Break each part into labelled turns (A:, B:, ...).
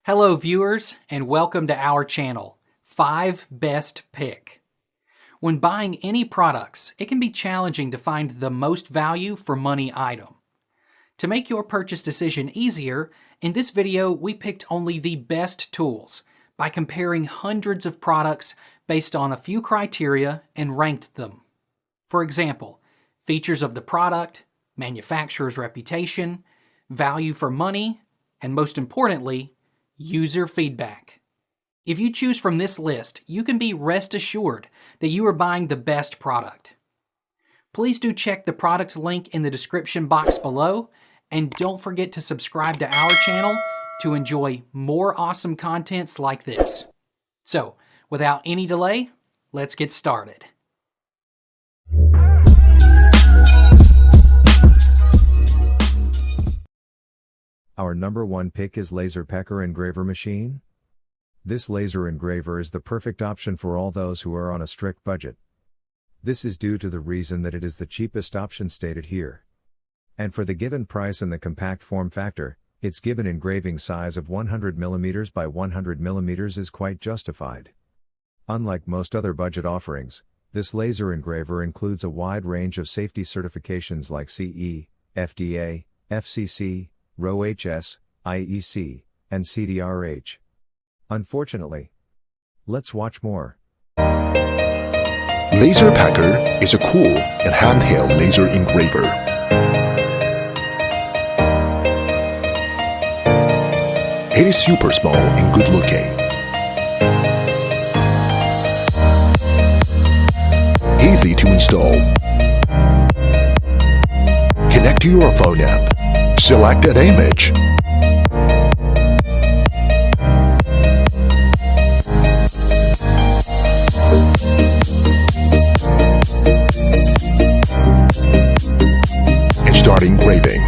A: Hello viewers, and welcome to our channel, 5 Best Pick. When buying any products, it can be challenging to find the most value for money item. To make your purchase decision easier, in this video we picked only the best tools by comparing hundreds of products based on a few criteria and ranked them. For example, features of the product, manufacturer's reputation, value for money, and most importantly, user feedback. If you choose from this list, you can be rest assured that you are buying the best product. Please do check the product link in the description box below, and don't forget to subscribe to our channel to enjoy more awesome contents like this. So, without any delay, let's get started.
B: Our number one pick is LaserPecker engraver machine. This laser engraver is the perfect option for all those who are on a strict budget. This is due to the reason that it is the cheapest option stated here. And for the given price and the compact form factor, its given engraving size of 100mm by 100mm is quite justified. Unlike most other budget offerings, this laser engraver includes a wide range of safety certifications like CE, FDA, FCC, RoHS, IEC, and CDRH. Unfortunately. Let's watch more.
C: LaserPecker is a cool and handheld laser engraver. It is super small and good looking. Easy to install. Connect to your phone app. Select an image. And start engraving.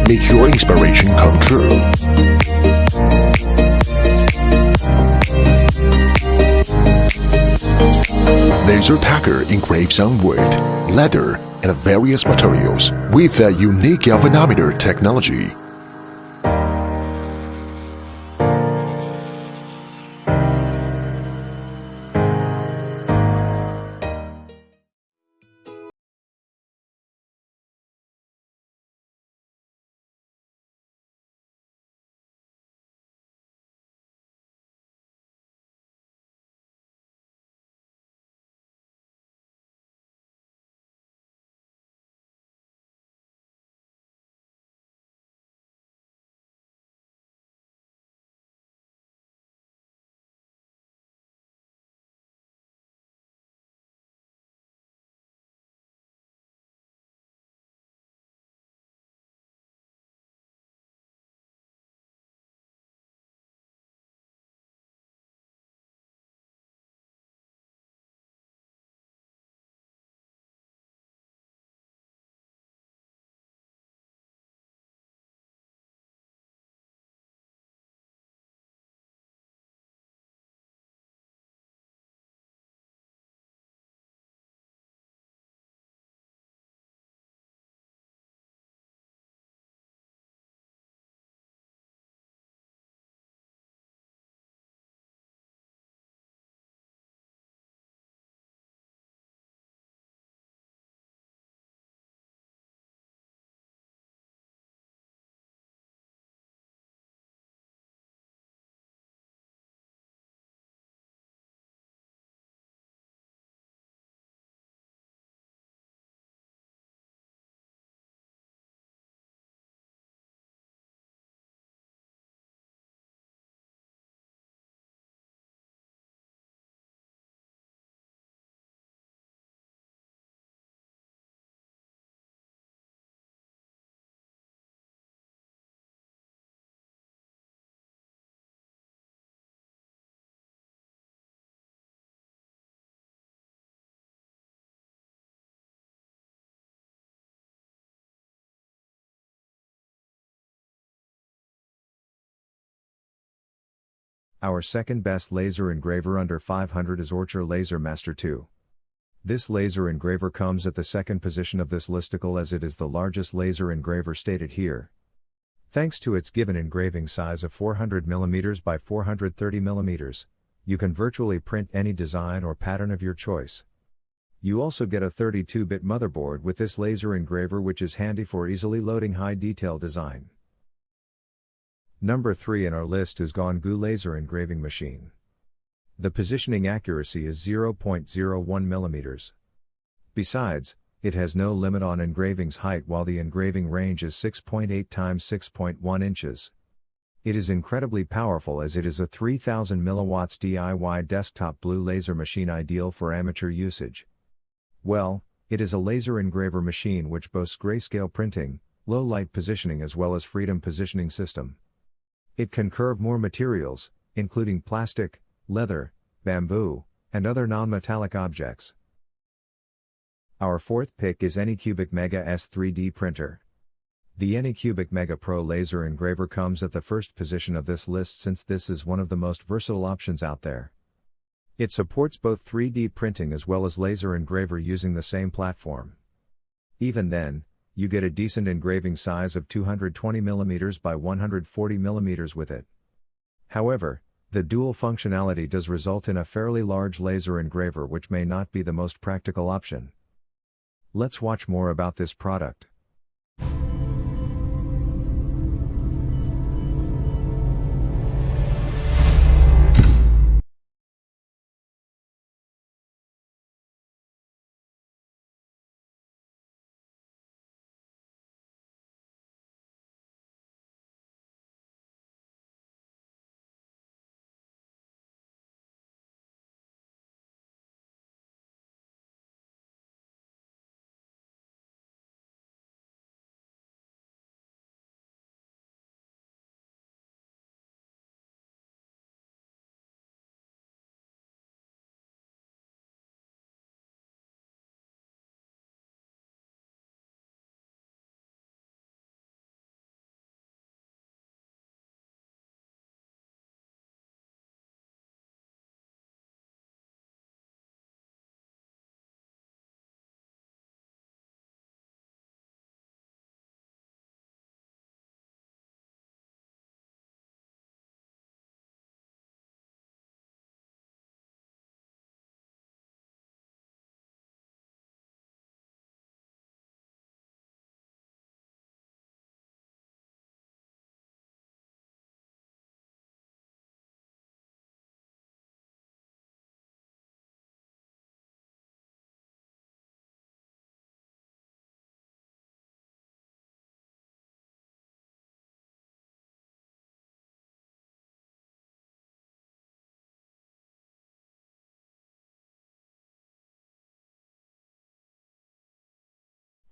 C: Make your inspiration come true. LaserPecker engraves on wood, leather, and various materials with a unique galvanometer technology.
B: Our second best laser engraver under 500 is ORTUR Laser Master 2. This laser engraver comes at the second position of this listicle as it is the largest laser engraver stated here. Thanks to its given engraving size of 400mm by 430mm, you can virtually print any design or pattern of your choice. You also get a 32-bit motherboard with this laser engraver, which is handy for easily loading high detail design. Number 3 in our list is GanGou Laser Engraving Machine. The positioning accuracy is 0.01mm. Besides, it has no limit on engraving's height, while the engraving range is 6.8 times 6.1 inches. It is incredibly powerful as it is a 3000 mW DIY desktop blue laser machine ideal for amateur usage. Well, it is a laser engraver machine which boasts grayscale printing, low light positioning as well as freedom positioning system. It can curve more materials, including plastic, leather, bamboo, and other non-metallic objects. Our fourth pick is Anycubic Mega S 3D Printer. The Anycubic Mega Pro Laser Engraver comes at the first position of this list since this is one of the most versatile options out there. It supports both 3D printing as well as laser engraver using the same platform. Even then, you get a decent engraving size of 220mm by 140mm with it. However, the dual functionality does result in a fairly large laser engraver, which may not be the most practical option. Let's watch more about this product.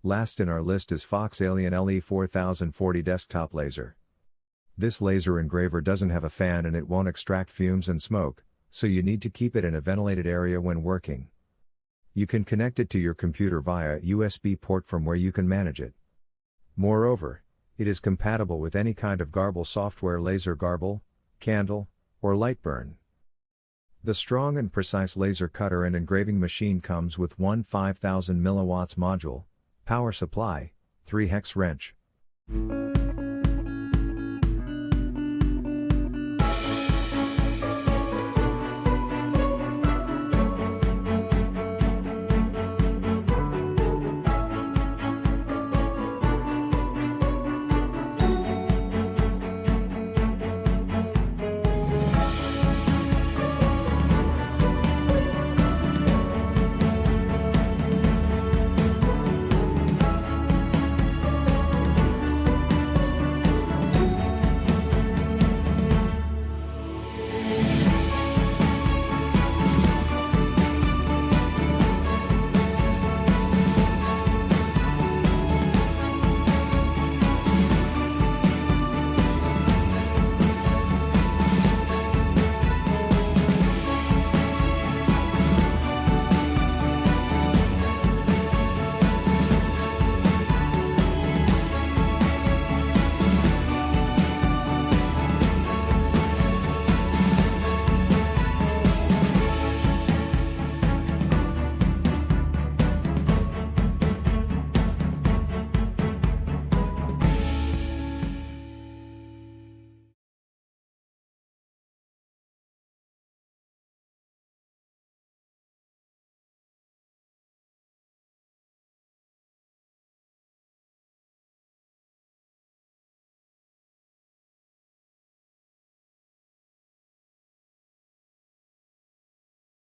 B: Last in our list is Fox Alien LE4040 Desktop Laser. This laser engraver doesn't have a fan and it won't extract fumes and smoke, so you need to keep it in a ventilated area when working. You can connect it to your computer via a USB port from where you can manage it. Moreover, it is compatible with any kind of garble software, laser garble, candle, or light burn. The strong and precise laser cutter and engraving machine comes with one 5000 mW module, power supply, 3 hex wrench.